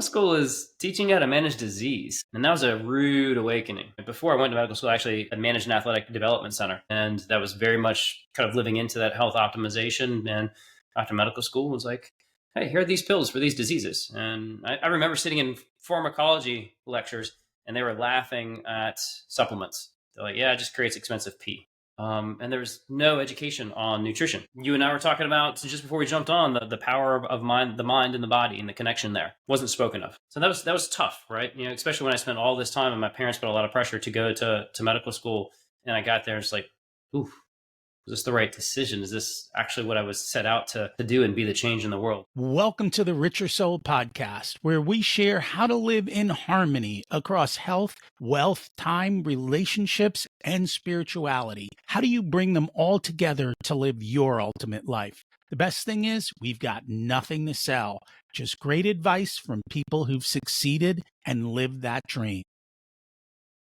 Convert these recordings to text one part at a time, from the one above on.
Medical school is teaching you how to manage disease. And that was a rude awakening. Before I went to medical school, I actually had managed an athletic development center. And that was very much kind of living into that health optimization. And after medical school was like, hey, here are these pills for these diseases. And I remember sitting in pharmacology lectures and they were laughing at supplements. They're like, yeah, it just creates expensive pee. And there was no education on nutrition. You and I were talking about just before we jumped on the power of mind, the mind and the body, and the connection there wasn't spoken of. So that was tough, right? You know, especially when I spent all this time, and my parents put a lot of pressure to go to medical school, and I got there, it's like, ooh, was this the right decision? Is this actually what I was set out to do and be the change in the world? Welcome to the Richer Soul Podcast, where we share how to live in harmony across health, wealth, time, relationships, and spirituality. How do you bring them all together to live your ultimate life? The best thing is we've got nothing to sell, just great advice from people who've succeeded and lived that dream.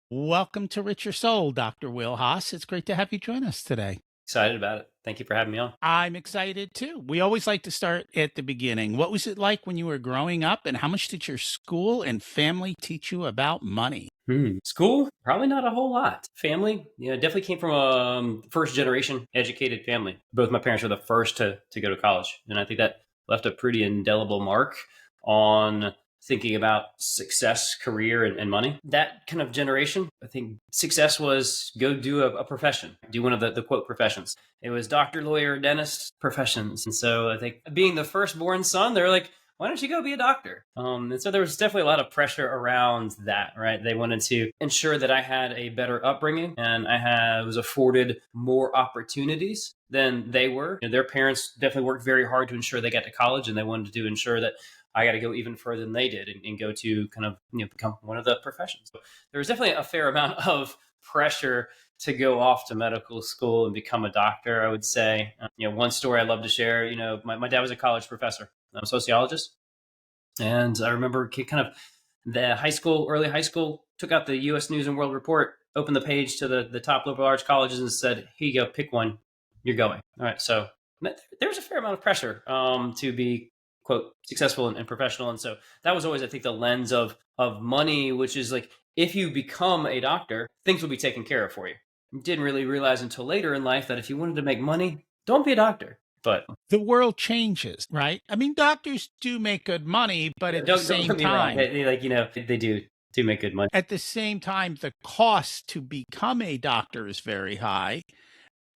Welcome to Richer Soul, Dr. Will Haas. It's great to have you join us today. Excited about it. Thank you for having me on. I'm excited too. We always like to start at the beginning. What was it like when you were growing up, and how much did your school and family teach you about money? School, probably not a whole lot. Family, definitely came from a first generation educated family. Both my parents were the first to go to college. And I think that left a pretty indelible mark on thinking about success, career, and money. That kind of generation, I think success was go do a profession, do one of the quote professions. It was doctor, lawyer, dentist professions. And so I think being the firstborn son, they're like, why don't you go be a doctor? And so there was definitely a lot of pressure around that, right? They wanted to ensure that I had a better upbringing and was afforded more opportunities than they were. Their parents definitely worked very hard to ensure they got to college, and they wanted to ensure that I got to go even further than they did and go to kind of become one of the professions. So there was definitely a fair amount of pressure to go off to medical school and become a doctor, I would say. One story I love to share, my dad was a college professor. I'm a sociologist. And I remember kind of the early high school, took out the U.S. News and World Report, opened the page to the top liberal arts colleges and said, here you go, pick one, you're going. All right. So there was a fair amount of pressure to be, quote, successful and professional. And so that was always, I think, the lens of money, which is like, if you become a doctor, things will be taken care of for you. Didn't really realize until later in life that if you wanted to make money, don't be a doctor. But the world changes, right? I mean, doctors do make good money, but at the same time, they do make good money. At the same time, the cost to become a doctor is very high.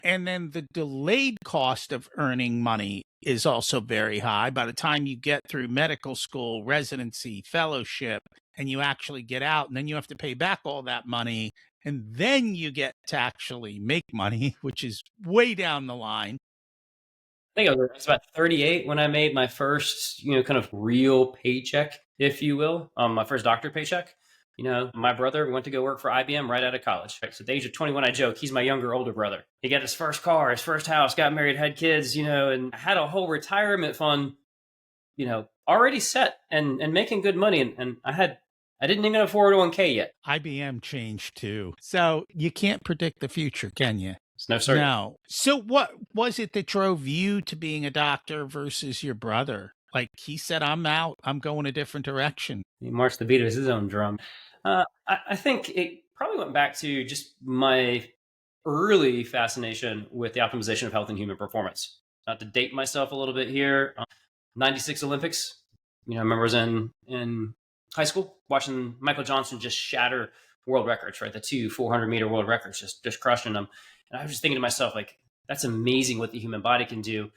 And then the delayed cost of earning money is also very high. By the time you get through medical school, residency, fellowship, and you actually get out, and then you have to pay back all that money, and then you get to actually make money, which is way down the line. I think I was about 38 when I made my first, kind of real paycheck, if you will, my first doctor paycheck. My brother went to go work for IBM right out of college. So at the age of 21, I joke, he's my older brother. He got his first car, his first house, got married, had kids, and had a whole retirement fund, already set and making good money. And I didn't even have a 401k yet. IBM changed too. So you can't predict the future, can you? No, sir. No. So what was it that drove you to being a doctor versus your brother? Like he said, I'm out, I'm going a different direction. He marched the beat of his own drum. I think it probably went back to just my early fascination with the optimization of health and human performance. Not to date myself a little bit here, 96 Olympics. I remember I was in high school watching Michael Johnson just shatter world records, right? The 400-meter world records, just crushing them. And I was just thinking to myself, like, that's amazing what the human body can do.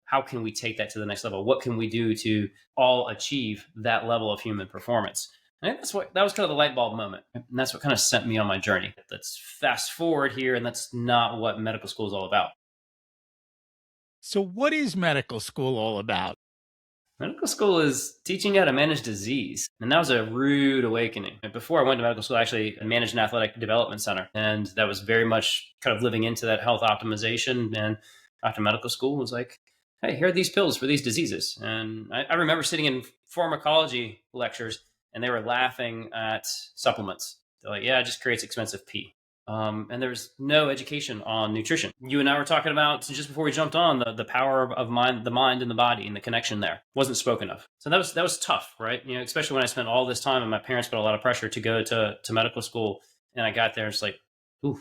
How can we take that to the next level? What can we do to all achieve that level of human performance? And I think that was kind of the light bulb moment. And that's what kind of sent me on my journey. Let's fast forward here, and that's not what medical school is all about. So what is medical school all about? Medical school is teaching you how to manage disease. And that was a rude awakening. Before I went to medical school, I actually managed an athletic development center. And that was very much kind of living into that health optimization. And after medical school, was like, hey, here are these pills for these diseases. And I remember sitting in pharmacology lectures and they were laughing at supplements. They're like, yeah, it just creates expensive pee. And there's no education on nutrition. You and I were talking about just before we jumped on the power of mind, the mind and the body, and the connection there wasn't spoken of. So that was tough, right? Especially when I spent all this time, and my parents put a lot of pressure to go to medical school, and I got there, it's like, ooh,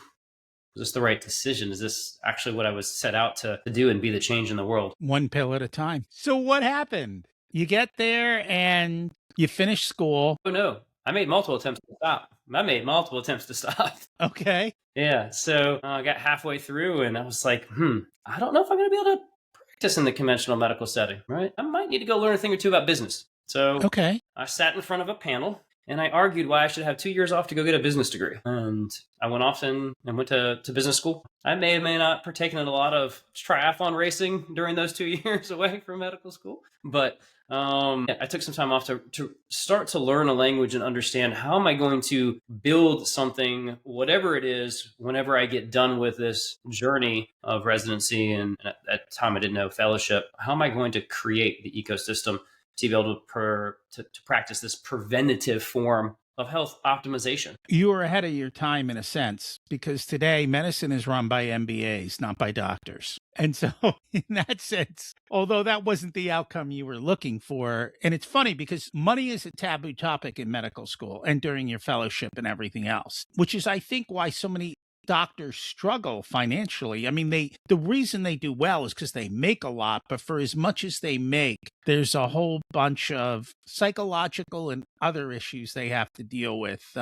is this the right decision? Is this actually what I was set out to do and be the change in the world? One pill at a time. So what happened? You get there and you finish school. Oh no, I made multiple attempts to stop. I made multiple attempts to stop. Okay. Yeah, so I got halfway through and I was like, I don't know if I'm going to be able to practice in the conventional medical setting, right? I might need to go learn a thing or two about business. So Okay. I sat in front of a panel and I argued why I should have 2 years off to go get a business degree. And I went off and went to business school. I may or may not partaken in a lot of triathlon racing during those 2 years away from medical school, but I took some time off to start to learn a language and understand how am I going to build something, whatever it is, whenever I get done with this journey of residency. And at that time, I didn't know fellowship. How am I going to create the ecosystem to be able to practice this preventative form of health optimization? You were ahead of your time in a sense, because today medicine is run by MBAs, not by doctors. And so in that sense, although that wasn't the outcome you were looking for, and it's funny because money is a taboo topic in medical school and during your fellowship and everything else, which is, I think, why so many doctors struggle financially. I mean, the reason they do well is because they make a lot, but for as much as they make, there's a whole bunch of psychological and other issues they have to deal with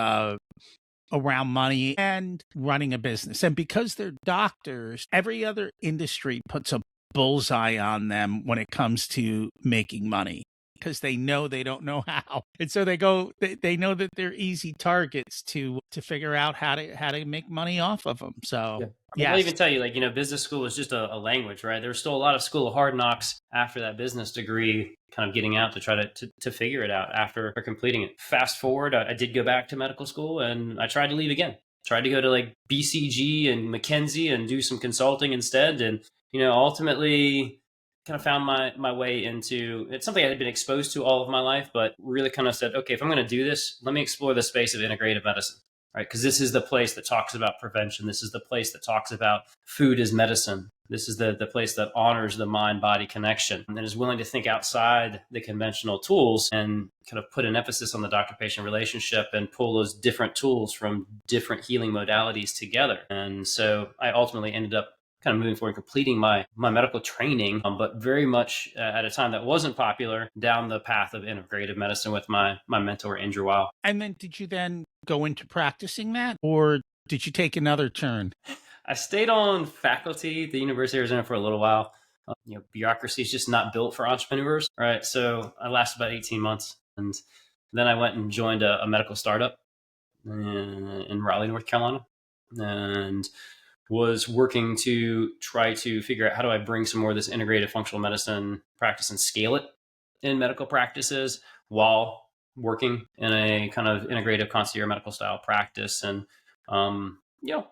around money and running a business. And because they're doctors, every other industry puts a bullseye on them when it comes to making money, because they know they don't know how. And so they know that they're easy targets to figure out how to make money off of them. So Yeah. I'll yes. even tell you, business school is just a language, right? There's still a lot of school of hard knocks after that business degree, kind of getting out to try to figure it out after completing it. Fast forward, I did go back to medical school and I tried to leave again. Tried to go to like BCG and McKinsey and do some consulting instead. And, ultimately kind of found my way into it's something I had been exposed to all of my life, but really kind of said, okay, if I'm going to do this, let me explore the space of integrative medicine. Right, because this is the place that talks about prevention. This is the place that talks about food as medicine. This is the place that honors the mind-body connection and is willing to think outside the conventional tools and kind of put an emphasis on the doctor-patient relationship and pull those different tools from different healing modalities together. And so I ultimately ended up kind of moving forward, completing my medical training, but very much at a time that wasn't popular, down the path of integrative medicine with my mentor, Andrew Weil. And then did you then go into practicing that, or did you take another turn? I stayed on faculty at the University of Arizona for a little while. Bureaucracy is just not built for entrepreneurs, right? So I lasted about 18 months. And then I went and joined a medical startup in Raleigh, North Carolina, and was working to try to figure out how do I bring some more of this integrative functional medicine practice and scale it in medical practices while working in a kind of integrative concierge medical style practice. And,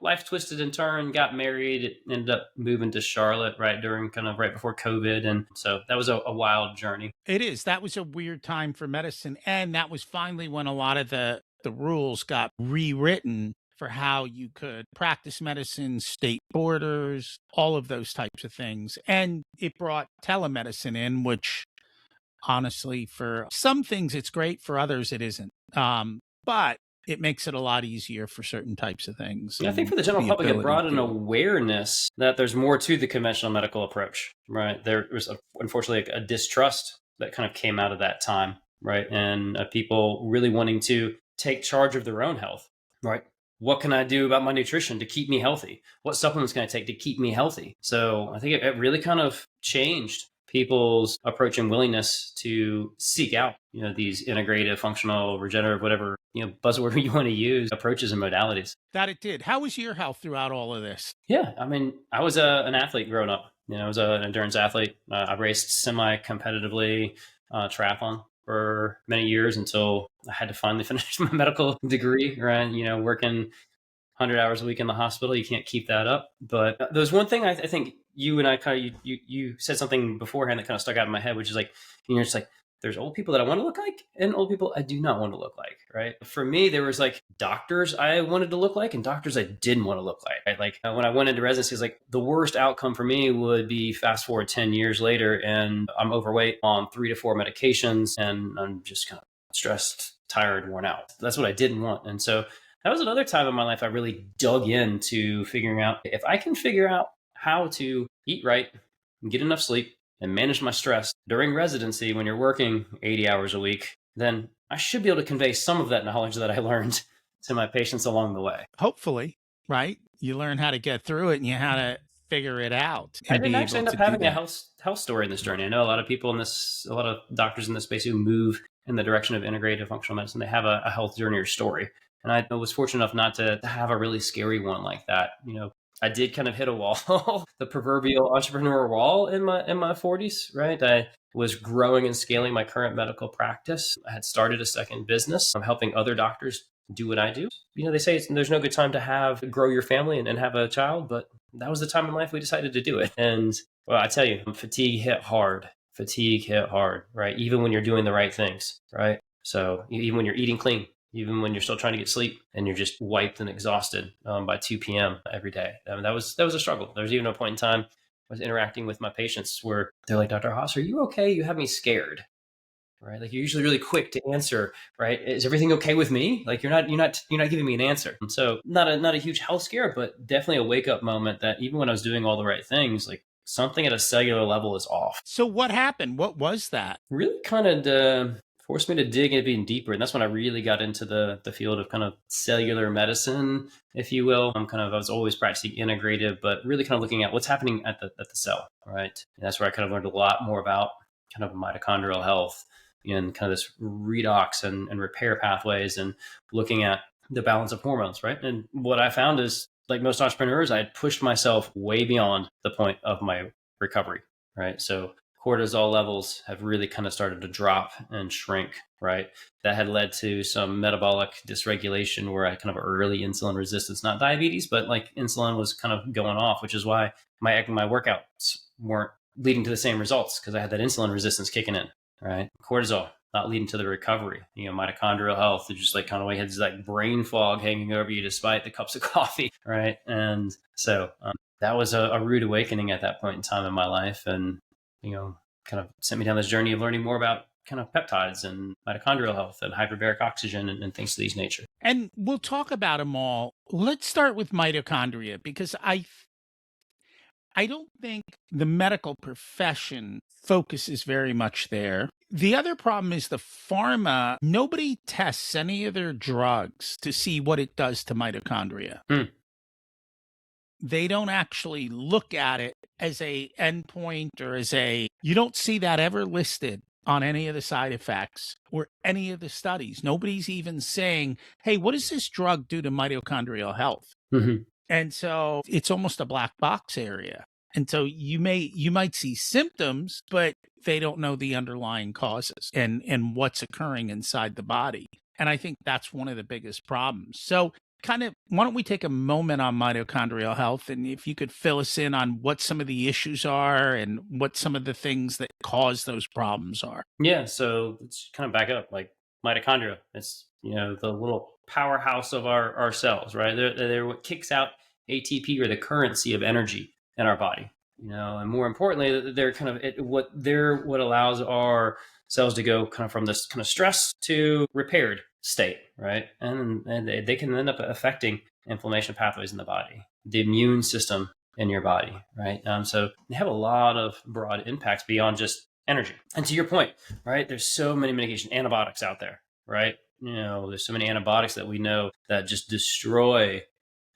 life twisted and turned, got married, ended up moving to Charlotte right before COVID. And so that was a wild journey. It is. That was a weird time for medicine. And that was finally when a lot of the rules got rewritten for how you could practice medicine, state borders, all of those types of things. And it brought telemedicine in, which honestly, for some things it's great, for others it isn't. But it makes it a lot easier for certain types of things. I think for the general public, it brought an awareness that there's more to the conventional medical approach, right? There was unfortunately a distrust that kind of came out of that time, right? And people really wanting to take charge of their own health, right? What can I do about my nutrition to keep me healthy? What supplements can I take to keep me healthy? So I think it really kind of changed people's approach and willingness to seek out, these integrative, functional, regenerative, whatever, buzzword you want to use, approaches and modalities. That it did. How was your health throughout all of this? Yeah. I mean, I was an athlete growing up. I was an endurance athlete. I raced semi-competitively triathlon for many years until I had to finally finish my medical degree, right? Working 100 hours a week in the hospital. You can't keep that up. But there's one thing I think you and I you said something beforehand that kind of stuck out in my head, which is like, it's like, there's old people that I want to look like and old people I do not want to look like, right? For me, there was like doctors I wanted to look like and doctors I didn't want to look like, right? Like when I went into residency, it's like the worst outcome for me would be fast forward 10 years later and I'm overweight on 3 to 4 medications and I'm just kind of stressed, tired, worn out. That's what I didn't want. And so that was another time in my life I really dug into figuring out if I can figure out how to eat right, get enough sleep, and manage my stress during residency when you're working 80 hours a week, then I should be able to convey some of that knowledge that I learned to my patients along the way. Hopefully, right? You learn how to get through it and you how to figure it out I and didn't be actually able end to up do having a that. health story in this journey. I know a lot of people in this, a lot of doctors in this space who move in the direction of integrative functional medicine. They have a health journey or story, and I was fortunate enough not to have a really scary one like that. I did kind of hit a wall, the proverbial entrepreneur wall in my 40s. Right, I was growing and scaling my current medical practice. I had started a second business. I'm helping other doctors do what I do. They say there's no good time to grow your family and have a child, but that was the time in life we decided to do it. And well, I tell you, fatigue hit hard. Fatigue hit hard, right? Even when you're doing the right things, right? So even when you're eating clean, even when you're still trying to get sleep and you're just wiped and exhausted by 2 p.m. every day. I mean, that was a struggle. There was even a point in time I was interacting with my patients where they're like, Dr. Haas, are you okay? You have me scared. Right, like you're usually really quick to answer. Right, is everything okay with me? Like you're not giving me an answer. And so not a huge health scare, but definitely a wake up moment that even when I was doing all the right things, like something at a cellular level is off. So what happened? What was that? Really kind of forced me to dig in even deeper, and that's when I really got into the field of kind of cellular medicine, if you will. I was always practicing integrative, but really kind of looking at what's happening at the cell. Right, and that's where I kind of learned a lot more about kind of mitochondrial health and kind of this redox and repair pathways and looking at the balance of hormones, right? And what I found is, like most entrepreneurs, I had pushed myself way beyond the point of my recovery, right? So cortisol levels have really kind of started to drop and shrink, right? That had led to some metabolic dysregulation where I kind of early insulin resistance, not diabetes, but like insulin was kind of going off, which is why my workouts weren't leading to the same results because I had that insulin resistance kicking in. Right, cortisol not leading to the recovery. Mitochondrial health is just like kind of like has like brain fog hanging over you despite the cups of coffee, right? And so that was a rude awakening at that point in time in my life, and kind of sent me down this journey of learning more about kind of peptides and mitochondrial health and hyperbaric oxygen and things of these nature. And we'll talk about them all. Let's start with mitochondria because I don't think the medical profession focuses very much there. The other problem is the pharma, nobody tests any of their drugs to see what it does to mitochondria. Hmm. They don't actually look at it as a endpoint or you don't see that ever listed on any of the side effects or any of the studies. Nobody's even saying, hey, what does this drug do to mitochondrial health? Mm-hmm. And so it's almost a black box area. And so you might see symptoms, but they don't know the underlying causes and what's occurring inside the body. And I think that's one of the biggest problems. So why don't we take a moment on mitochondrial health, and if you could fill us in on what some of the issues are and what some of the things that cause those problems are. Yeah, so let's kind of back up. Like mitochondria, it's the little powerhouse of our cells, right? They're what kicks out ATP, or the currency of energy in our body. And more importantly, they're kind of what allows our cells to go kind of from this kind of stress to repaired state, right? And they can end up affecting inflammation pathways in the body, the immune system in your body, right? So they have a lot of broad impacts beyond just energy. And to your point, right, there's so many medication antibiotics out there, right? There's so many antibiotics that we know that just destroy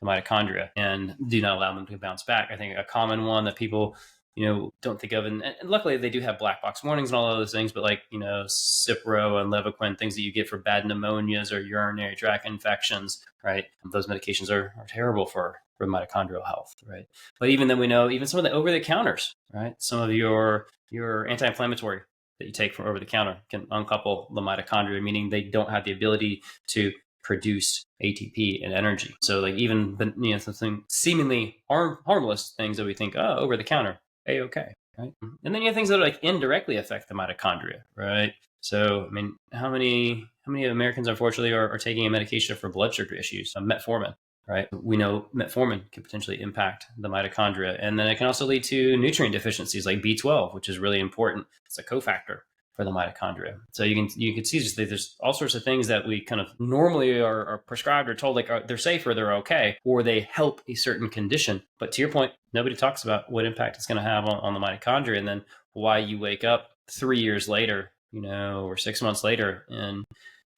the mitochondria and do not allow them to bounce back. I think a common one that people don't think of, and luckily they do have black box warnings and all of those things, but like Cipro and Levaquin, things that you get for bad pneumonias or urinary tract infections, right? Those medications are terrible for mitochondrial health, right? But even then, we know even some of the over the counters, right? Some of your anti-inflammatory that you take from over the counter can uncouple the mitochondria, meaning they don't have the ability to produce ATP and energy. So like even something seemingly harmless things that we think, oh, over the counter, okay, right? And then you have things that like indirectly affect the mitochondria, right? So, I mean, how many Americans unfortunately are taking a medication for blood sugar issues, metformin, right? We know metformin can potentially impact the mitochondria, and then it can also lead to nutrient deficiencies like B12, which is really important. It's a cofactor for the mitochondria. So you can see just that there's all sorts of things that we kind of normally are prescribed or told like they're safe or they're okay or they help a certain condition. But to your point, nobody talks about what impact it's going to have on the mitochondria, and then why you wake up 3 years later, or 6 months later, and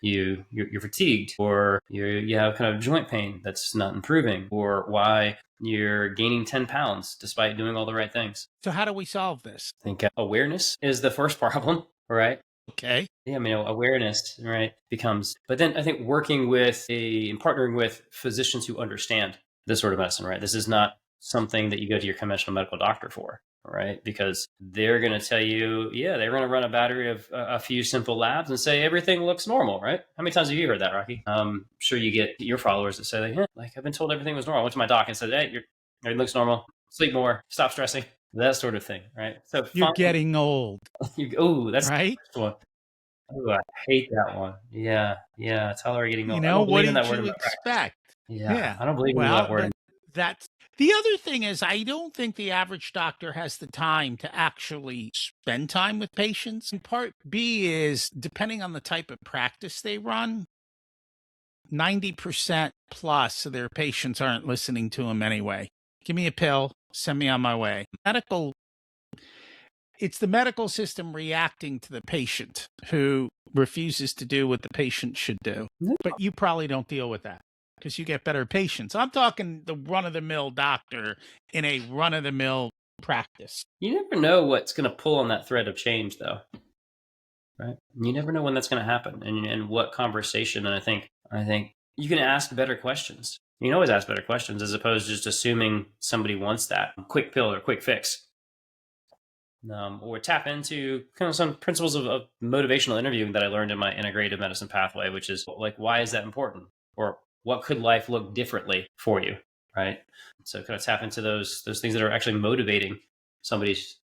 you're fatigued, or you have kind of joint pain that's not improving, or why you're gaining 10 pounds despite doing all the right things. So how do we solve this? I think awareness is the first problem, right? Okay. Yeah, I mean, awareness, right, becomes, but then I think working with and partnering with physicians who understand this sort of medicine, right? This is not something that you go to your conventional medical doctor for, right? Because they're going to tell you, yeah, they're going to run a battery of a few simple labs and say everything looks normal, right? How many times have you heard that, Rocky? I'm sure you get your followers that say, like, like I've been told everything was normal. I went to my doc and said, hey, everything looks normal. Sleep more, stop stressing, that sort of thing, right? So You're getting old, that's right? the first one. Oh, I hate that one. Yeah, yeah. Tolerate getting You old. I know, don't what believe in did that word you in my practice. expect? Yeah, Yeah. I don't believe in that Well, word. that's the other thing is I don't think the average doctor has the time to actually spend time with patients. And part B is depending on the type of practice they run, 90% plus of their patients aren't listening to them anyway. Give me a pill, send me on my way. It's the medical system reacting to the patient who refuses to do what the patient should do. But you probably don't deal with that because you get better patients. I'm talking the run-of-the-mill doctor in a run-of-the-mill practice. You never know what's going to pull on that thread of change, though, right? You never know when that's going to happen, and what conversation. And I think you can ask better questions. You can always ask better questions as opposed to just assuming somebody wants that quick pill or quick fix. Or tap into kind of some principles of motivational interviewing that I learned in my integrative medicine pathway, which is like, why is that important? Or what could life look differently for you? Right. So kind of tap into those things that are actually motivating somebody's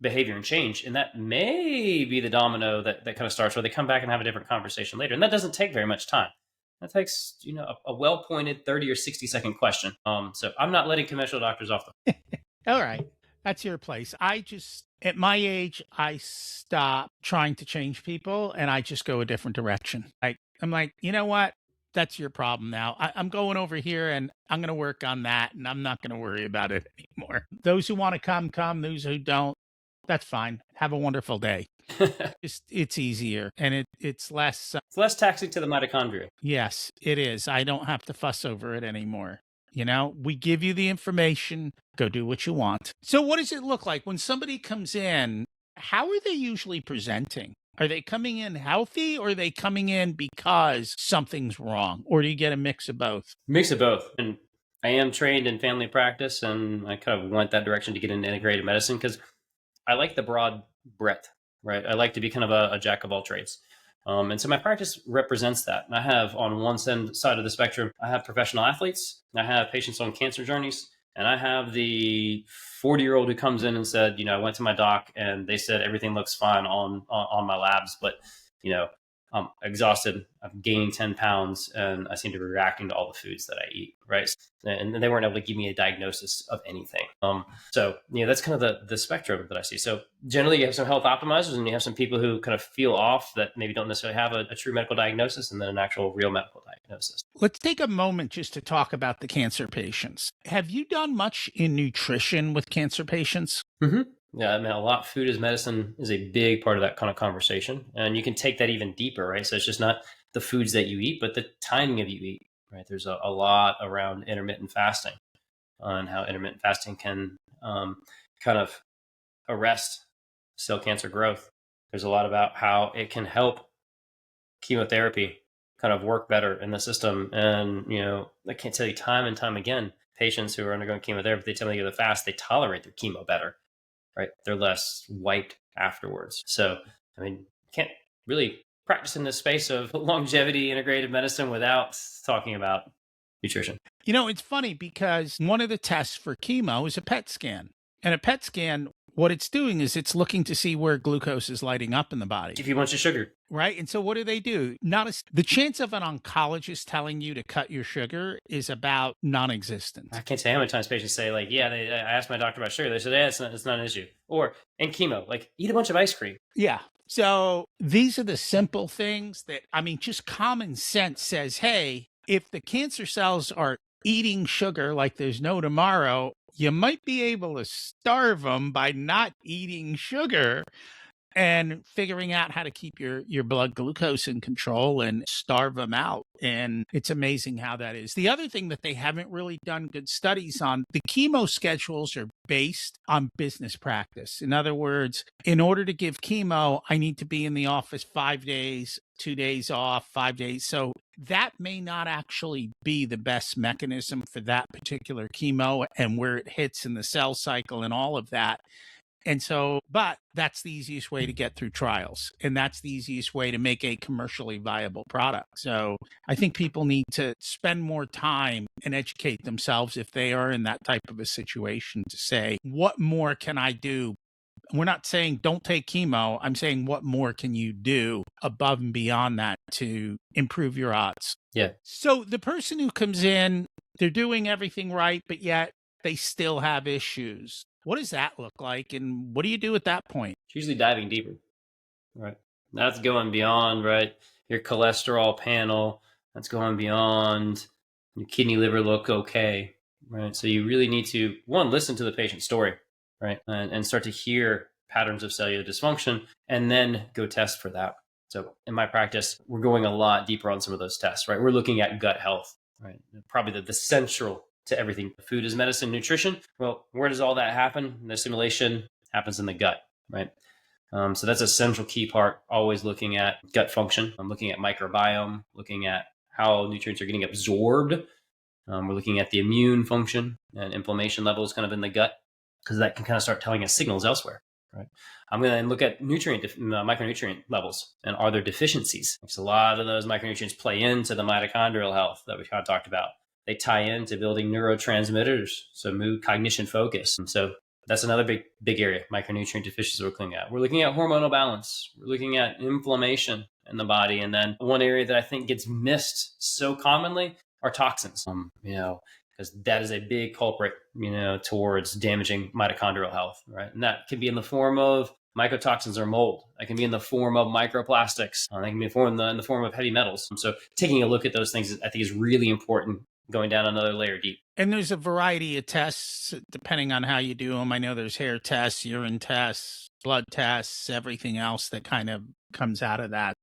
behavior and change. And that may be the domino that kind of starts where they come back and have a different conversation later. And that doesn't take very much time. That takes, a well-pointed 30 or 60-second question. So I'm not letting conventional doctors off the All right. That's your place. At my age, I stop trying to change people and I just go a different direction. I'm like, you know what? That's your problem now. I'm going over here and I'm going to work on that and I'm not going to worry about it anymore. Those who want to come. Those who don't, that's fine. Have a wonderful day. It's easier and it's less. It's less taxing to the mitochondria. Yes, it is. I don't have to fuss over it anymore. We give you the information, go do what you want. So what does it look like when somebody comes in? How are they usually presenting? Are they coming in healthy or are they coming in because something's wrong? Or do you get a mix of both? Mix of both. And I am trained in family practice, and I kind of went that direction to get into integrated medicine because I like the broad breadth, right? I like to be kind of a jack of all trades. And so my practice represents that. And I have on one side of the spectrum, I have professional athletes, I have patients on cancer journeys, and I have the 40-year-old who comes in and said, I went to my doc and they said everything looks fine on my labs, but I'm exhausted. I'm gaining 10 pounds and I seem to be reacting to all the foods that I eat. Right. And they weren't able to give me a diagnosis of anything. So, that's kind of the spectrum that I see. So generally you have some health optimizers and you have some people who kind of feel off that maybe don't necessarily have a true medical diagnosis and then an actual real medical diagnosis. Let's take a moment just to talk about the cancer patients. Have you done much in nutrition with cancer patients? Mm-hmm. Yeah, I mean, food as medicine is a big part of that kind of conversation. And you can take that even deeper, right? So it's just not the foods that you eat, but the timing of you eat, right? There's a lot around intermittent fasting on how intermittent fasting can kind of arrest cell cancer growth. There's a lot about how it can help chemotherapy kind of work better in the system. And, I can't tell you time and time again, patients who are undergoing chemotherapy, they tell me to go to fast, they tolerate their chemo better. Right, they're less wiped afterwards. So, I mean, can't really practice in this space of longevity integrative medicine without talking about nutrition. It's funny because one of the tests for chemo is a PET scan. And a PET scan, what it's doing is it's looking to see where glucose is lighting up in the body. Give you a bunch of sugar. Right. And so what do? The chance of an oncologist telling you to cut your sugar is about non-existent. I can't say how many times patients say, like, yeah, I asked my doctor about sugar. They said, yeah, it's not an issue. Or in chemo, like, eat a bunch of ice cream. Yeah. So these are the simple things that, just common sense says, hey, if the cancer cells are eating sugar like there's no tomorrow, you might be able to starve them by not eating sugar and figuring out how to keep your blood glucose in control and starve them out. And it's amazing how that is. The other thing that they haven't really done good studies on, the chemo schedules are based on business practice. In other words, in order to give chemo, I need to be in the office 5 days, 2 days off, 5 days. So that may not actually be the best mechanism for that particular chemo and where it hits in the cell cycle and all of that. And so, but that's the easiest way to get through trials. And that's the easiest way to make a commercially viable product. So I think people need to spend more time and educate themselves if they are in that type of a situation to say, what more can I do? We're not saying don't take chemo. I'm saying what more can you do above and beyond that to improve your odds? Yeah. So the person who comes in, they're doing everything right, but yet they still have issues. What does that look like? And what do you do at that point? It's usually diving deeper, right? That's going beyond, right, your cholesterol panel. That's going beyond your kidney, liver look okay, right? So you really need to, one, listen to the patient's story, right? And start to hear patterns of cellular dysfunction and then go test for that. So in my practice, we're going a lot deeper on some of those tests, right? We're looking at gut health, right? Probably the central to everything. Food is medicine, nutrition. Well, where does all that happen? The assimilation happens in the gut, right? So that's a central key part, always looking at gut function. I'm looking at microbiome, looking at how nutrients are getting absorbed. We're looking at the immune function and inflammation levels kind of in the gut, because that can kind of start telling us signals elsewhere, right? I'm going to look at micronutrient levels, and are there deficiencies? Because a lot of those micronutrients play into the mitochondrial health that we kind of talked about. They tie into building neurotransmitters, so mood, cognition, focus. And so that's another big area, micronutrient deficiencies we're looking at. We're looking at hormonal balance. We're looking at inflammation in the body. And then one area that I think gets missed so commonly are toxins, because that is a big culprit, towards damaging mitochondrial health, right? And that can be in the form of mycotoxins or mold. That can be in the form of microplastics. That can be in the form of heavy metals. And so taking a look at those things, I think, is really important, going down another layer deep. And there's a variety of tests depending on how you do them. I know there's hair tests, urine tests, blood tests, everything else that kind of comes out of that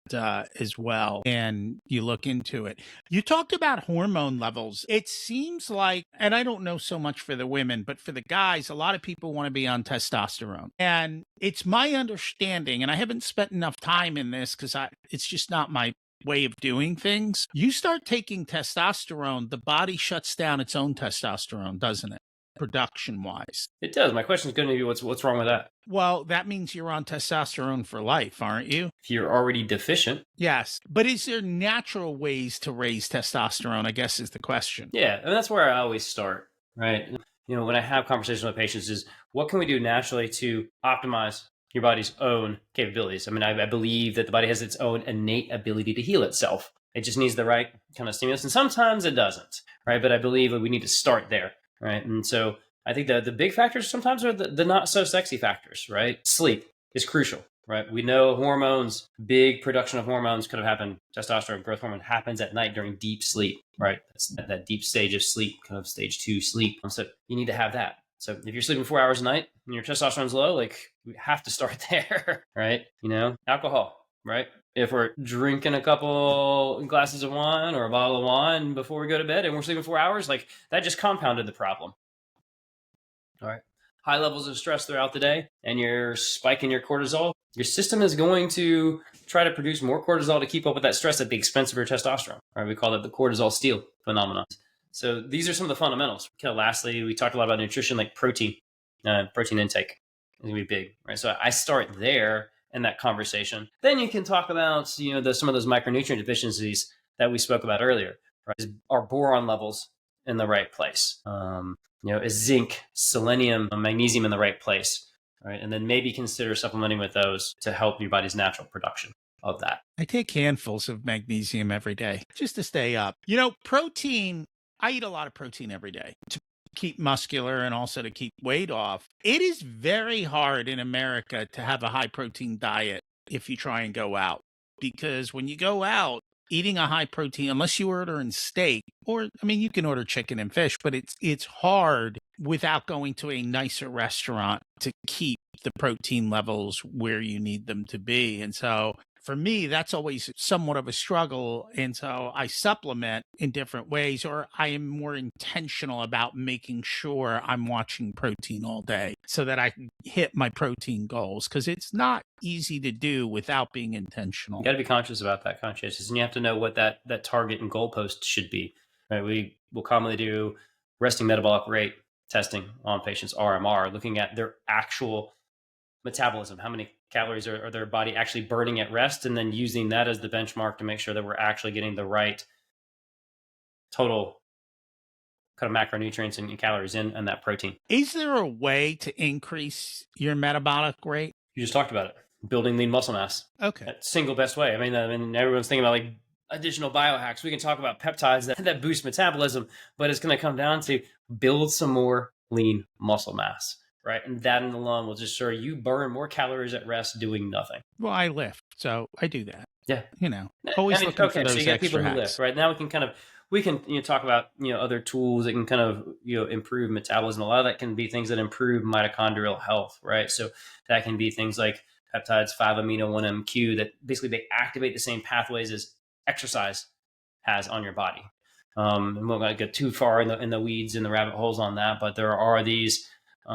as well. And you look into it. You talked about hormone levels. It seems like, and I don't know so much for the women, but for the guys, a lot of people want to be on testosterone. And it's my understanding, and I haven't spent enough time in this because it's just not my way of doing things. You start taking testosterone, the body shuts down its own testosterone, doesn't it? Production wise. It does. My question is going to be, what's wrong with that? Well, that means you're on testosterone for life, aren't you? If you're already deficient. Yes. But is there natural ways to raise testosterone, I guess is the question. Yeah. And that's where I always start, right? When I have conversations with patients is, what can we do naturally to optimize your body's own capabilities? I mean, I believe that the body has its own innate ability to heal itself. It just needs the right kind of stimulus. And sometimes it doesn't, right? But I believe that we need to start there, right? And so I think the big factors sometimes are the not so sexy factors, right? Sleep is crucial, right? We know hormones, big production of hormones could have happened. Testosterone, growth hormone, happens at night during deep sleep, right? That's that deep stage of sleep, kind of stage 2 sleep. So you need to have that. So if you're sleeping 4 hours a night and your testosterone's low, we have to start there, right? Alcohol, right? If we're drinking a couple glasses of wine or a bottle of wine before we go to bed and we're sleeping 4 hours, that just compounded the problem. All right. High levels of stress throughout the day and you're spiking your cortisol, your system is going to try to produce more cortisol to keep up with that stress at the expense of your testosterone. Right? We call it the cortisol steal phenomenon. So these are some of the fundamentals. Lastly, we talked a lot about nutrition, like protein intake is going to be big, right? So I start there in that conversation. Then you can talk about, some of those micronutrient deficiencies that we spoke about earlier, right? Are boron levels in the right place? Is zinc, selenium, magnesium in the right place, right? And then maybe consider supplementing with those to help your body's natural production. of that. I take handfuls of magnesium every day just to stay up. Protein, I eat a lot of protein every day to keep muscular and also to keep weight off. It is very hard in America to have a high protein diet if you try and go out, because when you go out, eating a high protein, unless you order in steak, or I mean, you can order chicken and fish, but it's hard without going to a nicer restaurant to keep the protein levels where you need them to be. And so for me, that's always somewhat of a struggle. And so I supplement in different ways, or I am more intentional about making sure I'm watching protein all day so that I can hit my protein goals, because it's not easy to do without being intentional. You got to be conscious about that conscientious, and you have to know what that target and goalpost should be. Right? We will commonly do resting metabolic rate testing on patients, RMR, looking at their actual metabolism, how many calories are their body actually burning at rest, and then using that as the benchmark to make sure that we're actually getting the right total kind of macronutrients and calories in that protein. Is there a way to increase your metabolic rate? You just talked about it, building lean muscle mass. Okay. That single best way. I mean, everyone's thinking about like additional biohacks. We can talk about peptides that boost metabolism, but it's going to come down to build some more lean muscle mass. Right. And that in alone will just show you burn more calories at rest doing nothing. Well, I lift, so I do that. Yeah. Always looking for those so you get people extra who hacks. lift, right? Now we can talk about, other tools that can kind of, improve metabolism. A lot of that can be things that improve mitochondrial health, right? So that can be things like peptides, 5-amino-1-MQ, that basically they activate the same pathways as exercise has on your body. And we won't get too far in the weeds and the rabbit holes on that, but there are these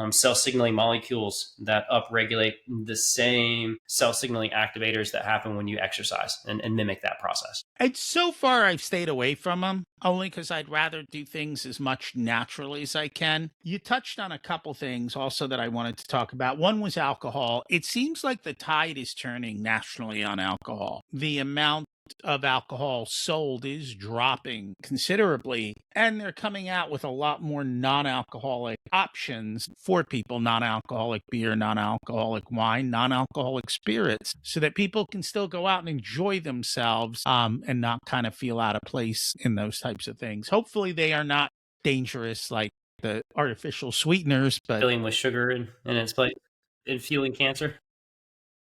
cell signaling molecules that upregulate the same cell signaling activators that happen when you exercise and mimic that process. And so far, I've stayed away from them, only because I'd rather do things as much naturally as I can. You touched on a couple things also that I wanted to talk about. One was alcohol. It seems like the tide is turning nationally on alcohol. The amount of alcohol sold is dropping considerably, and they're coming out with a lot more non-alcoholic options for people: non-alcoholic beer, non-alcoholic wine, non-alcoholic spirits, so that people can still go out and enjoy themselves, and not kind of feel out of place in those types of things. Hopefully they are not dangerous like the artificial sweeteners, but Filling with sugar in its place and fueling cancer.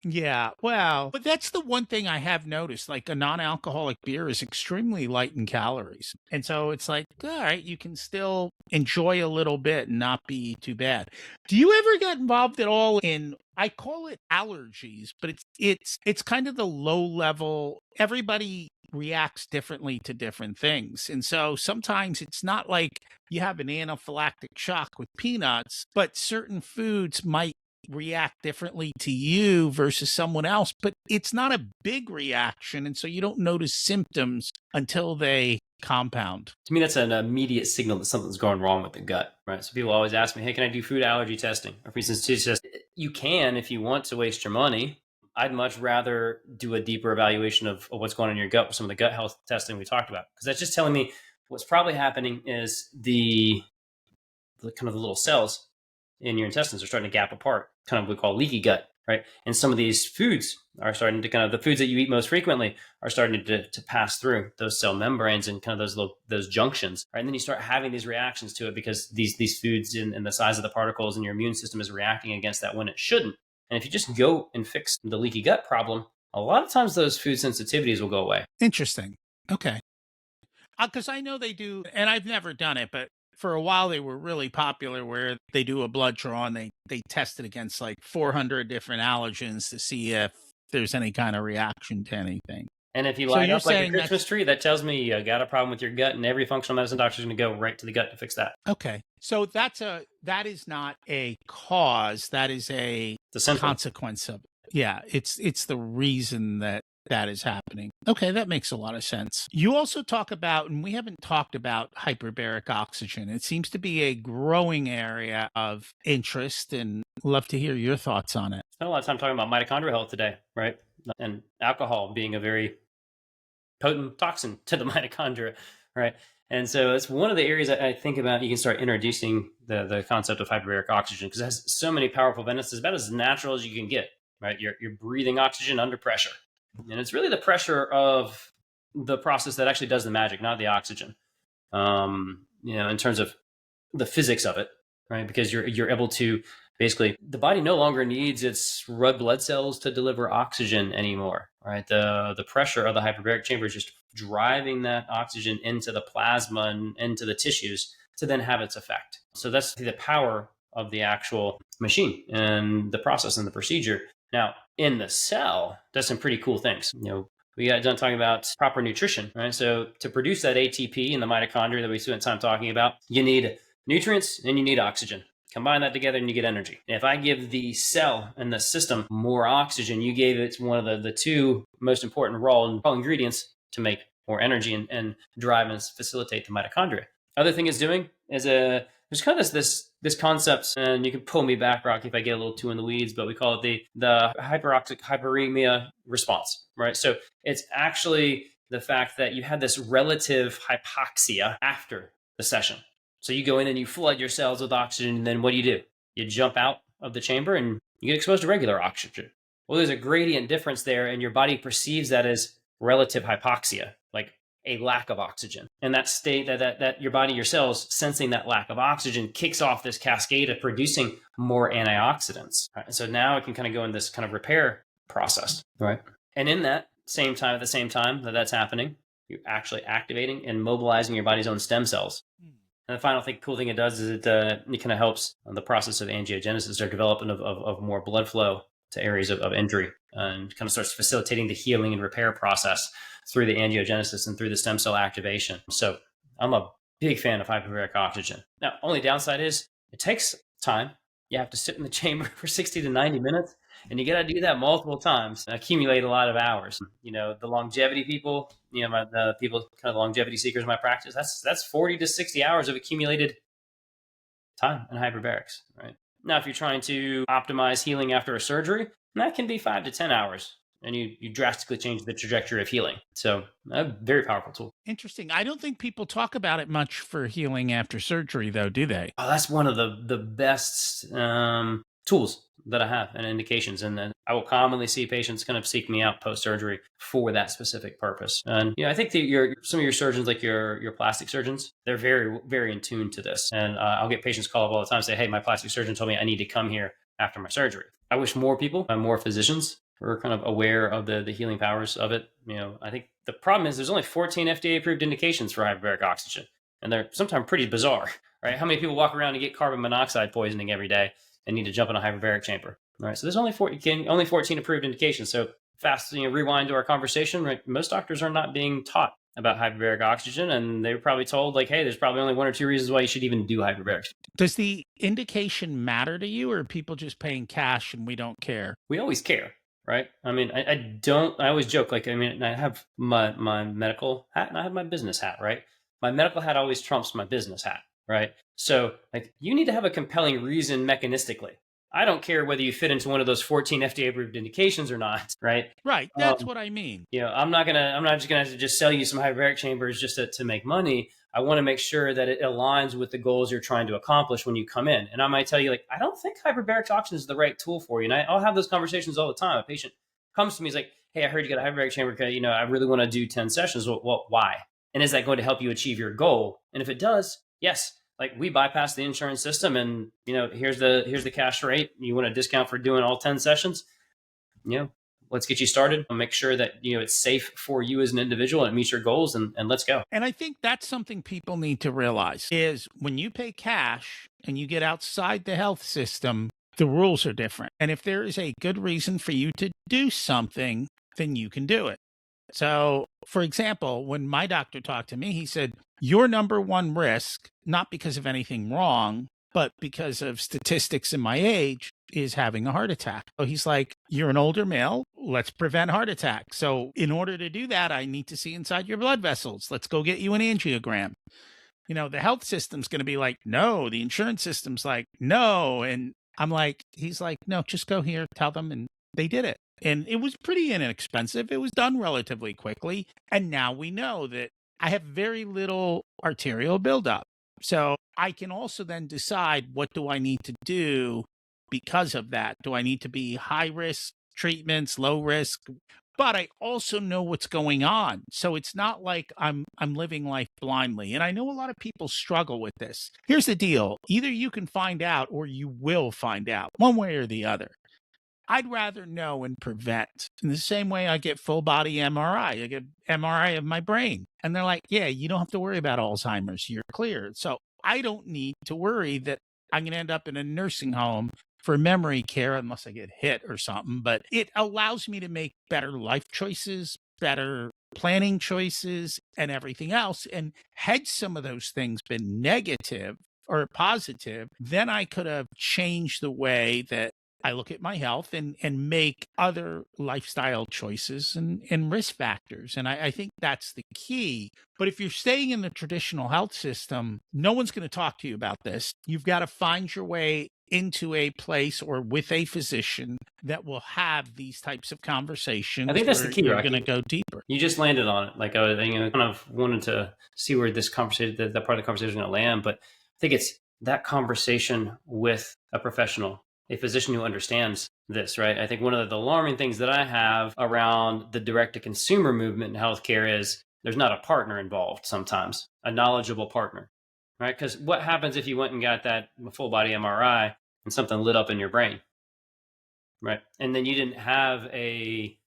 yeah, well, but that's the one thing I have noticed. Like, a non-alcoholic beer is extremely light in calories. And so it's like, all right, you can still enjoy a little bit and not be too bad. Do you ever get involved at all in, I call it allergies, but it's kind of the low level. Everybody reacts differently to different things. And so sometimes it's not like you have an anaphylactic shock with peanuts, but certain foods might react differently to you versus someone else, but it's not a big reaction, and so you don't notice symptoms until they compound. To me, that's an immediate signal that something's going wrong with the gut, right? So people always ask me, hey, can I do food allergy testing or food sensitivity testing? You can if you want to waste your money. I'd much rather do a deeper evaluation of what's going on in your gut with some of the gut health testing we talked about, because that's just telling me what's probably happening is the kind of the little cells in your intestines are starting to gap apart, kind of what we call leaky gut, right? And some of these foods are starting to the foods that you eat most frequently are starting to pass through those cell membranes and kind of those junctions, right? And then you start having these reactions to it because these foods and the size of the particles in your immune system is reacting against that when it shouldn't. And if you just go and fix the leaky gut problem, a lot of times those food sensitivities will go away. Interesting. Okay. Because I know they do, and I've never done it, but for a while they were really popular, where they do a blood draw and they test it against like 400 different allergens to see if there's any kind of reaction to anything. And if you So line you're up like a saying Christmas tree, that tells me you got a problem with your gut, and every functional medicine doctor is going to go right to the gut to fix that. Okay. So that is not a cause, that is a The symptom. consequence of it. Yeah, it's the reason that is happening. Okay, that makes a lot of sense. You also talk about, and we haven't talked about, hyperbaric oxygen. It seems to be a growing area of interest, and love to hear your thoughts on it. Spent a lot of time talking about mitochondrial health today, right? And alcohol being a very potent toxin to the mitochondria, right? And so it's one of the areas I think about. You can start introducing the concept of hyperbaric oxygen, because it has so many powerful benefits. It's about as natural as you can get, right? You're breathing oxygen under pressure, And it's really the pressure of the process that actually does the magic, not the oxygen. In terms of the physics of it, right? Because you're able to basically, the body no longer needs its red blood cells to deliver oxygen anymore, right? The pressure of the hyperbaric chamber is just driving that oxygen into the plasma and into the tissues to then have its effect. So that's the power of the actual machine and the process and the procedure. Now, in the cell, does some pretty cool things. We got done talking about proper nutrition, right? So to produce that ATP in the mitochondria that we spent time talking about, you need nutrients and you need oxygen. Combine that together and you get energy. If I give the cell and the system more oxygen, you gave it one of the two most important raw ingredients to make more energy and drive and facilitate the mitochondria. Other thing it's doing is there's kind of this concept, and you can pull me back, Rocky, if I get a little too in the weeds, but we call it the hyperoxic hyperemia response, right? So it's actually the fact that you had this relative hypoxia after the session. So you go in and you flood your cells with oxygen, and then what do? You jump out of the chamber and you get exposed to regular oxygen. Well, there's a gradient difference there, and your body perceives that as relative hypoxia, like a lack of oxygen. And that state that your body, your cells sensing that lack of oxygen kicks off this cascade of producing more antioxidants. Right? So now it can kind of go in this kind of repair process, right? And in that same time, at the same time that's happening, you're actually activating and mobilizing your body's own stem cells. And the final cool thing it does is it kind of helps the process of angiogenesis or development of more blood flow to areas of injury, and kind of starts facilitating the healing and repair process through the angiogenesis and through the stem cell activation. So I'm a big fan of hyperbaric oxygen. Now, only downside is it takes time. You have to sit in the chamber for 60 to 90 minutes, and you got to do that multiple times, accumulate a lot of hours. The longevity people, the people kind of longevity seekers in my practice, that's 40 to 60 hours of accumulated time in hyperbarics, right? Now, if you're trying to optimize healing after a surgery, that can be 5 to 10 hours, and you drastically change the trajectory of healing. So a very powerful tool. Interesting. I don't think people talk about it much for healing after surgery, though, do they? Oh, that's one of the best tools that I have and indications. And then I will commonly see patients kind of seek me out post-surgery for that specific purpose. And I think that some of your surgeons, like your plastic surgeons, they're very, very in tune to this. And I'll get patients call up all the time and say, hey, my plastic surgeon told me I need to come here after my surgery. I wish more people, more physicians were kind of aware of the healing powers of it. I think the problem is there's only 14 FDA-approved indications for hyperbaric oxygen, and they're sometimes pretty bizarre, right? How many people walk around and get carbon monoxide poisoning every day and need to jump in a hyperbaric chamber, right? So there's only 14 approved indications. So fast, rewind to our conversation, right? Most doctors are not being taught about hyperbaric oxygen, and they were probably told like, hey, there's probably only 1 or 2 reasons why you should even do hyperbaric. Does the indication matter to you, or are people just paying cash and we don't care? We always care, right? I mean, I always joke, like, I have my medical hat and I have my business hat, right? My medical hat always trumps my business hat, right? So like, you need to have a compelling reason mechanistically. I don't care whether you fit into one of those 14 FDA approved indications or not, right? Right. That's what I mean. I'm not just gonna have to just sell you some hyperbaric chambers just to make money. I want to make sure that it aligns with the goals you're trying to accomplish when you come in. And I might tell you, like, I don't think hyperbaric oxygen is the right tool for you. And I'll have those conversations all the time. A patient comes to me, he's like, hey, I heard you got a hyperbaric chamber because, I really want to do 10 sessions. Well, why? And is that going to help you achieve your goal? And if it does, yes. Like, we bypass the insurance system, and here's the cash rate. You want a discount for doing all 10 sessions? Let's get you started. I'll make sure that it's safe for you as an individual and it meets your goals, and let's go. And I think that's something people need to realize is when you pay cash and you get outside the health system, the rules are different. And if there is a good reason for you to do something, then you can do it. So, for example, when my doctor talked to me, he said, your number one risk, not because of anything wrong, but because of statistics in my age, is having a heart attack. So he's like, you're an older male. Let's prevent heart attack. So in order to do that, I need to see inside your blood vessels. Let's go get you an angiogram. The health system's going to be like, no. The insurance system's like, no. And he's like, no, just go here, tell them. And they did it. And it was pretty inexpensive. It was done relatively quickly. And now we know that I have very little arterial buildup. So I can also then decide, what do I need to do because of that? Do I need to be high risk treatments, low risk? but I also know what's going on. So it's not like I'm living life blindly. And I know a lot of people struggle with this. Here's the deal. Either you can find out or you will find out, one way or the other. I'd rather know and prevent. In the same way I get full body MRI. I get MRI of my brain. And they're like, yeah, you don't have to worry about Alzheimer's. You're cleared. So I don't need to worry that I'm going to end up in a nursing home for memory care unless I get hit or something. But it allows me to make better life choices, better planning choices, and everything else. And had some of those things been negative or positive, then I could have changed the way that I look at my health and make other lifestyle choices and risk factors. And I think that's the key. But if you're staying in the traditional health system, no one's going to talk to you about this. You've got to find your way into a place or with a physician that will have these types of conversations. I think that's the key, you're Rocky. going to go deeper. You just landed on it. Like I was, kind of wanted to see where this conversation, that part of the conversation is going to land. But I think it's that conversation with a professional, a physician who understands this, right? I think one of the alarming things that I have around the direct-to-consumer movement in healthcare is there's not a partner involved sometimes, a knowledgeable partner, right? Because what happens if you went and got that full-body MRI and something lit up in your brain, right? And then you didn't have a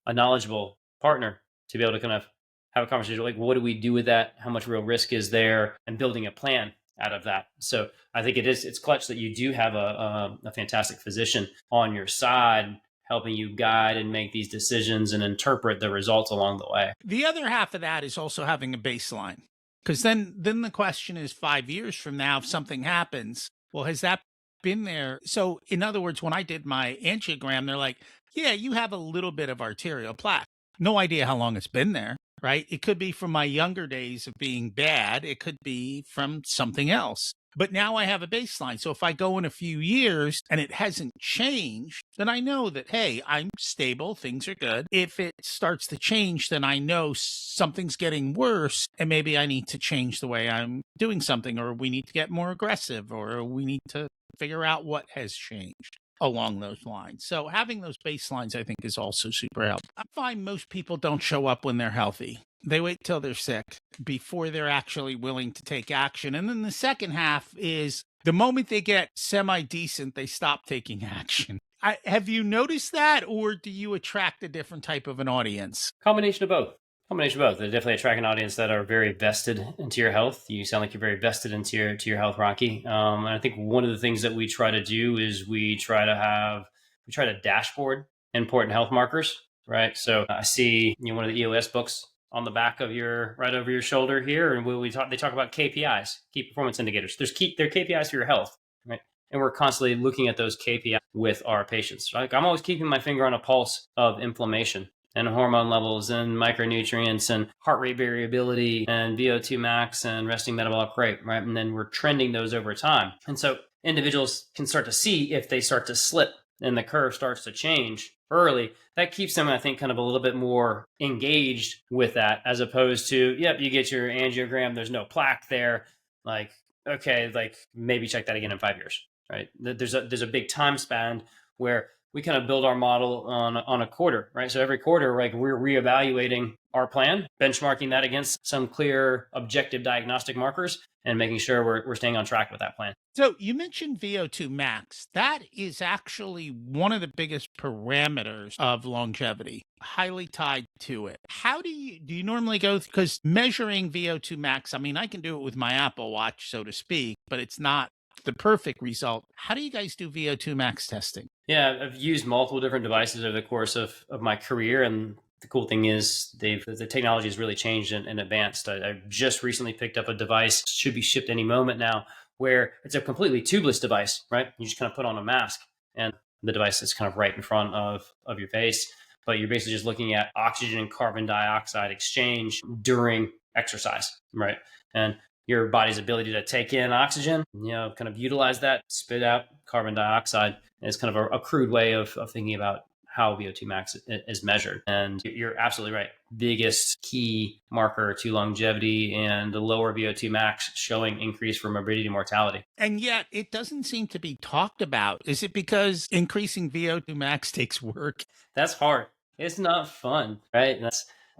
knowledgeable partner to be able to kind of have a conversation like, what do we do with that? How much real risk is there? And building a plan out of that. So I think it's clutch that you do have a fantastic physician on your side helping you guide and make these decisions and interpret the results along the way. The other half of that is also having a baseline. Because then the question is 5 years from now, if something happens, well, has that been there? So in other words, when I did my angiogram, they're like, yeah, you have a little bit of arterial plaque. No idea how long it's been there, right? It could be from my younger days of being bad. It could be from something else. But now I have a baseline. So if I go in a few years and it hasn't changed, then I know that, hey, I'm stable. Things are good. If it starts to change, then I know something's getting worse and maybe I need to change the way I'm doing something, or we need to get more aggressive, or we need to figure out what has changed along those lines. So having those baselines, I think, is also super helpful. I find most people don't show up when they're healthy. They wait till they're sick before they're actually willing to take action. And then the second half is the moment they get semi-decent, they stop taking action. Have you noticed that, or do you attract a different type of an audience? Combination of both. They definitely attract an audience that are very vested into your health. You sound like you're very vested into your health, Rocky. And I think one of the things that we try to do is we try to dashboard important health markers, right? So I see one of the EOS books on the back of right over your shoulder here, and they talk about KPIs, key performance indicators. They're KPIs for your health, right? And we're constantly looking at those KPIs with our patients. Like I'm always keeping my finger on a pulse of inflammation and hormone levels and micronutrients and heart rate variability and VO2 max and resting metabolic rate, right? And then we're trending those over time. And so individuals can start to see if they start to slip and the curve starts to change early. That keeps them, I think, kind of a little bit more engaged with that, as opposed to, yep, you get your angiogram, there's no plaque there. Like, okay, like maybe check that again in 5 years, right? There's a big time span where we kind of build our model on a quarter, right? So every quarter, like we're reevaluating our plan, benchmarking that against some clear objective diagnostic markers and making sure we're staying on track with that plan. So you mentioned VO2 max. That is actually one of the biggest parameters of longevity, highly tied to it. How do you normally go? Because measuring VO2 max, I mean, I can do it with my Apple Watch, so to speak, but it's not the perfect result. How do you guys do VO2 max testing? Yeah, I've used multiple different devices over the course of my career. And the cool thing is the technology has really changed and advanced. I just recently picked up a device, should be shipped any moment now, where it's a completely tubeless device, right? You just kind of put on a mask and the device is kind of right in front of your face. But you're basically just looking at oxygen and carbon dioxide exchange during exercise, right? And your body's ability to take in oxygen, kind of utilize that, spit out carbon dioxide is kind of a crude way of thinking about how VO2 max is measured. And you're absolutely right. Biggest key marker to longevity and the lower VO2 max showing increase for morbidity and mortality. And yet it doesn't seem to be talked about. Is it because increasing VO2 max takes work? That's hard. It's not fun, right? And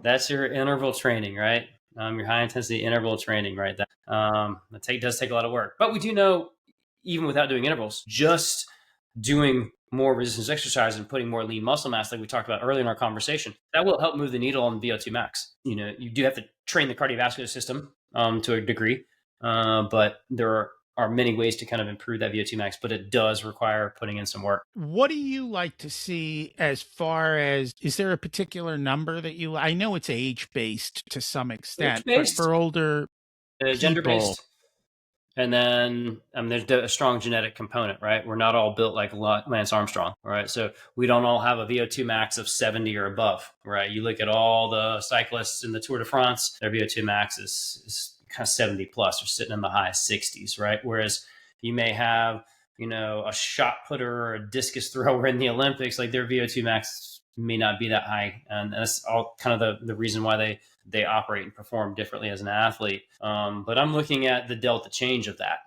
that's your interval training, right? Your high intensity interval training, right? That does take a lot of work. But we do know, even without doing intervals, just doing more resistance exercise and putting more lean muscle mass, like we talked about earlier in our conversation, that will help move the needle on VO2 max. You do have to train the cardiovascular system to a degree, but there are many ways to kind of improve that VO2 max, but it does require putting in some work. What do you like to see as far as, is there a particular number that I know it's age based to some Age extent, but based, for older gender people, based, and then there's a strong genetic component, right? We're not all built like Lance Armstrong, right? So we don't all have a VO2 max of 70 or above, right? You look at all the cyclists in the Tour de France, their VO2 max is kind of 70 plus or sitting in the high 60s, right? Whereas you may have, a shot putter or a discus thrower in the Olympics, like their VO2 max may not be that high. And that's all kind of the reason why they operate and perform differently as an athlete. But I'm looking at the delta change of that.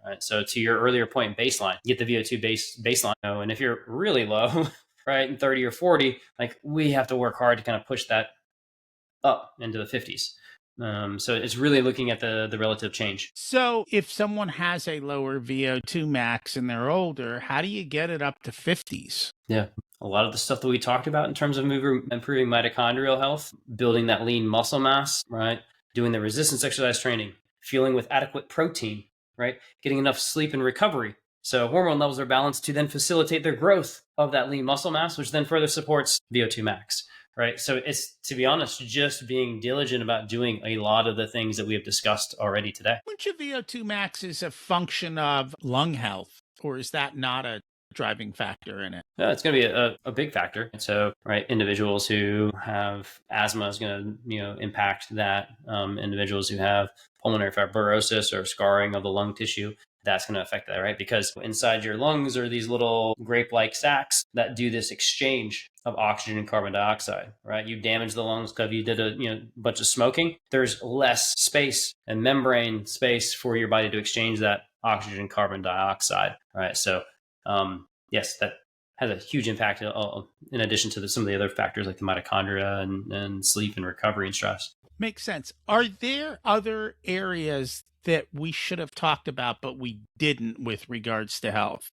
Right. So to your earlier point, baseline, get the VO2 baseline. And if you're really low, right, in 30 or 40, like we have to work hard to kind of push that up into the 50s. So it's really looking at the relative change. so if someone has a lower VO2 max and they're older, how do you get it up to 50s? Yeah. A lot of the stuff that we talked about in terms of improving mitochondrial health, building that lean muscle mass, right? Doing the resistance exercise training, fueling with adequate protein, right? Getting enough sleep and recovery. So hormone levels are balanced to then facilitate their growth of that lean muscle mass, which then further supports VO2 max, right? So it's, to be honest, just being diligent about doing a lot of the things that we have discussed already today. Which of VO2 max is a function of lung health, or is that not a driving factor in it? It's going to be a big factor. So, right, individuals who have asthma is going to, impact that. Individuals who have pulmonary fibrosis or scarring of the lung tissue, that's going to affect that, right? Because inside your lungs are these little grape-like sacs that do this exchange of oxygen and carbon dioxide, right? You damage the lungs because you did a bunch of smoking. There's less space and membrane space for your body to exchange that oxygen and carbon dioxide, right? So yes, that has a huge impact in addition to some of the other factors like the mitochondria and sleep and recovery and stress. Makes sense. Are there other areas that we should have talked about, but we didn't with regards to health?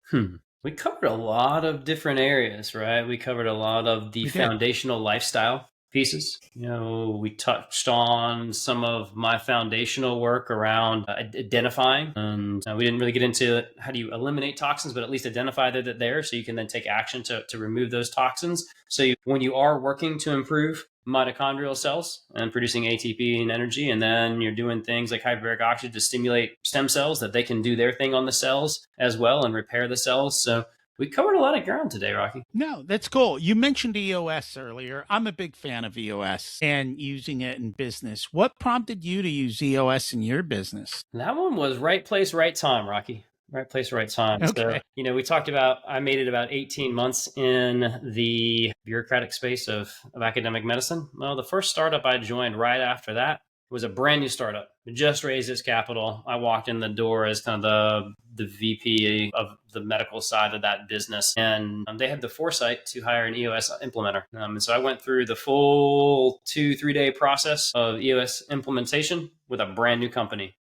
We covered a lot of different areas, right? We covered a lot of the We did. foundational lifestyle pieces. We touched on some of my foundational work around identifying, and we didn't really get into how do you eliminate toxins, but at least identify that they're there so you can then take action to remove those toxins. So when you are working to improve mitochondrial cells and producing ATP and energy, and then you're doing things like hyperbaric oxygen to stimulate stem cells that they can do their thing on the cells as well and repair the cells. So we covered a lot of ground today, Rocky. No, that's cool. You mentioned EOS earlier. I'm a big fan of EOS and using it in business. What prompted you to use EOS in your business? That one was right place, right time, Rocky. Right place, right time. So, Okay. we talked about, I made it about 18 months in the bureaucratic space of academic medicine. Well, the first startup I joined right after that was a brand new startup. It just raised its capital. I walked in the door as kind of the VP of the medical side of that business. And they had the foresight to hire an EOS implementer. And so I went through the full 2-3 day process of EOS implementation with a brand new company.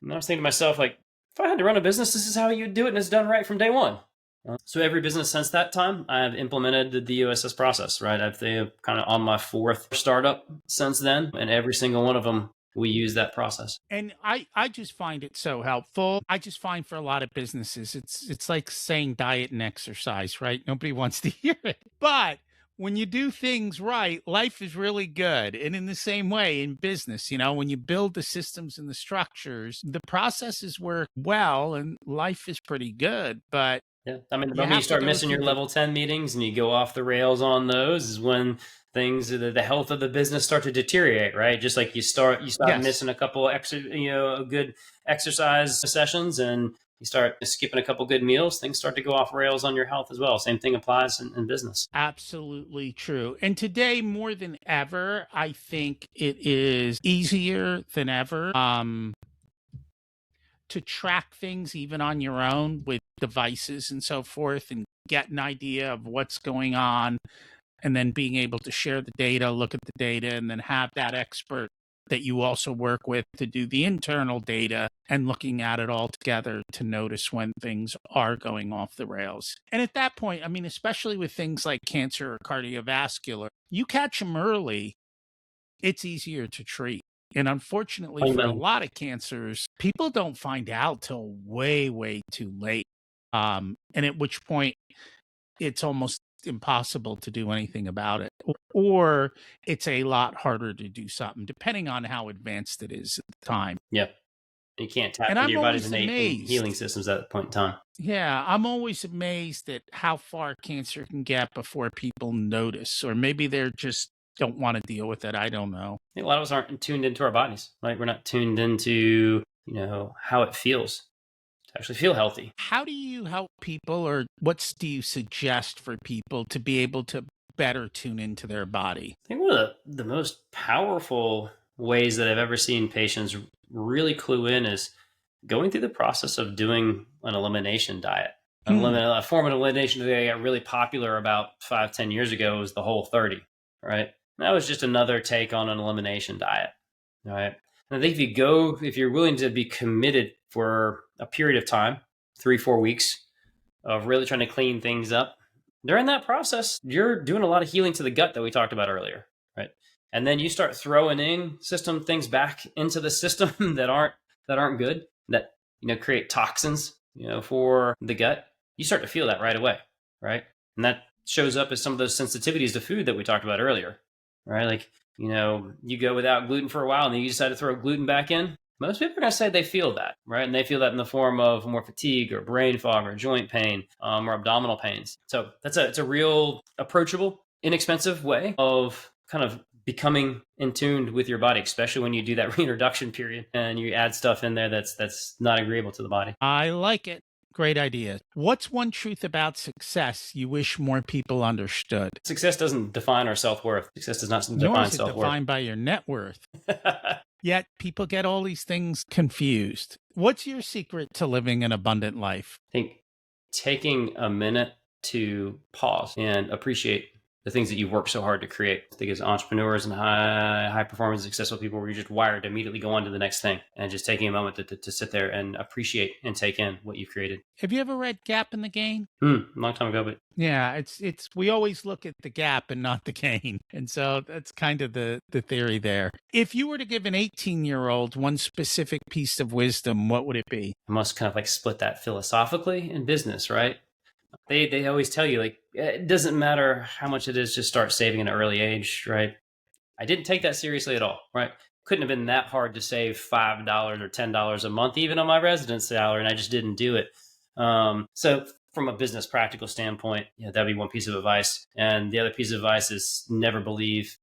And I was thinking to myself, like, if I had to run a business, this is how you'd do it, and it's done right from day one. So every business since that time, I've implemented the USS process, right? I've kind of on my fourth startup since then, and every single one of them, we use that process. And I just find it so helpful. I just find for a lot of businesses, it's like saying diet and exercise, right? Nobody wants to hear it. But when you do things right, life is really good. And in the same way in business, when you build the systems and the structures, the processes work well and life is pretty good. But Yeah, I mean, the you moment you have to start go missing through your level 10 meetings and you go off the rails on those is when the health of the business start to deteriorate, right? Just like you stop Yes. missing a couple good exercise sessions, and you start skipping a couple good meals, things start to go off rails on your health as well. Same thing applies in business. Absolutely true. And today, more than ever, I think it is easier than ever to track things even on your own with devices and so forth and get an idea of what's going on, and then being able to share the data, look at the data, and then have that expert that you also work with to do the internal data and looking at it all together to notice when things are going off the rails. And at that point, I mean, especially with things like cancer or cardiovascular, you catch them early, it's easier to treat. And unfortunately, for a Amen. lot of cancers, people don't find out till way, way too late. And at which point, it's almost impossible to do anything about it, or it's a lot harder to do something depending on how advanced it is at the time. Yep. You can't tap And into I'm your body's always innate healing amazed. systems at that point in time. Yeah, I'm always amazed at how far cancer can get before people notice, or maybe they're just don't want to deal with it. I don't know. A lot of us aren't tuned into our bodies. Like we're not tuned into, how it feels to actually feel healthy. How do you help people, or what do you suggest for people to be able to better tune into their body? I think one of the most powerful ways that I've ever seen patients really clue in is going through the process of doing an elimination diet. Hmm. A form of elimination that got really popular about 5, 10 years ago was the Whole30, right? That was just another take on an elimination diet, right? And I think if you're willing to be committed for a period of time, 3, 4 weeks of really trying to clean things up, during that process, you're doing a lot of healing to the gut that we talked about earlier, right? And then you start throwing in system things back into the system that aren't good, that create toxins, for the gut. You start to feel that right away, right? And that shows up as some of those sensitivities to food that we talked about earlier, right? Like, you go without gluten for a while and then you decide to throw gluten back in. Most people are going to say they feel that, right? And they feel that in the form of more fatigue or brain fog or joint pain, or abdominal pains. So it's a real approachable, inexpensive way of kind of becoming in tune with your body, especially when you do that reintroduction period and you add stuff in there that's not agreeable to the body. I like it. Great idea. What's one truth about success you wish more people understood? Success doesn't define our self-worth. Success does not Nor define is it self-worth. defined by your net worth. I Yet people get all these things confused. What's your secret to living an abundant life? think taking a minute to pause and appreciate the things that you've worked so hard to create. I think as entrepreneurs and high performance successful people, we're just wired to immediately go on to the next thing, and just taking a moment to sit there and appreciate and take in what you've created. Have you ever read Gap in the Gain? Long time ago, but Yeah, it's we always look at the gap and not the gain. And so that's kind of the theory there. If you were to give an 18-year-old one specific piece of wisdom, what would it be? I must kind of like split that philosophically in business, right? They always tell you, like, it doesn't matter how much it is, just start saving at an early age, right? I didn't take that seriously at all, right? Couldn't have been that hard to save $5 or $10 a month, even on my residence salary, and I just didn't do it. So from a business practical standpoint, that'd be one piece of advice. And the other piece of advice is never believe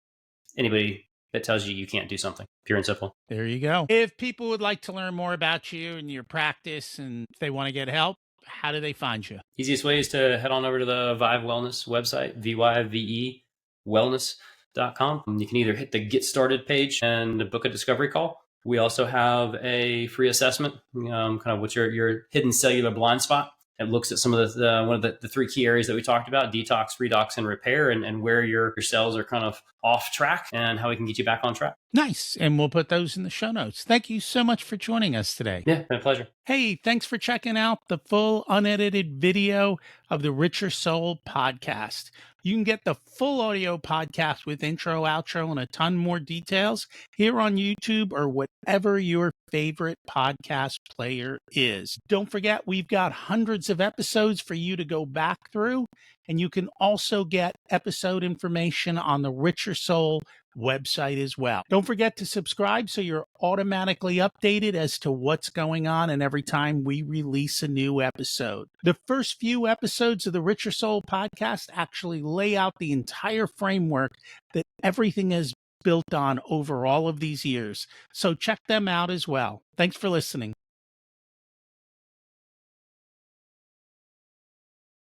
anybody that tells you you can't do something. Pure and simple. There you go. If people would like to learn more about you and your practice, and if they want to get help, how do they find you? Easiest way is to head on over to the Vive Wellness website, VYVE wellness.com. You can either hit the Get Started page and book a discovery call. We also have a free assessment, kind of what's your hidden cellular blind spot. It looks at some of one of the three key areas that we talked about: detox, redox, and repair, and where your cells are kind of off track and how we can get you back on track. Nice. And we'll put those in the show notes. Thank you so much for joining us today. Yeah, been a pleasure. Hey, thanks for checking out the full unedited video of the Richer Soul podcast. You can get the full audio podcast with intro, outro, and a ton more details here on YouTube or whatever your favorite podcast player is. Don't forget, we've got hundreds of episodes for you to go back through, and you can also get episode information on the Richer Soul website as well. Don't forget to subscribe so you're automatically updated as to what's going on and every time we release a new episode. The first few episodes of the Richer Soul podcast actually lay out the entire framework that everything is built on over all of these years. So check them out as well. Thanks for listening.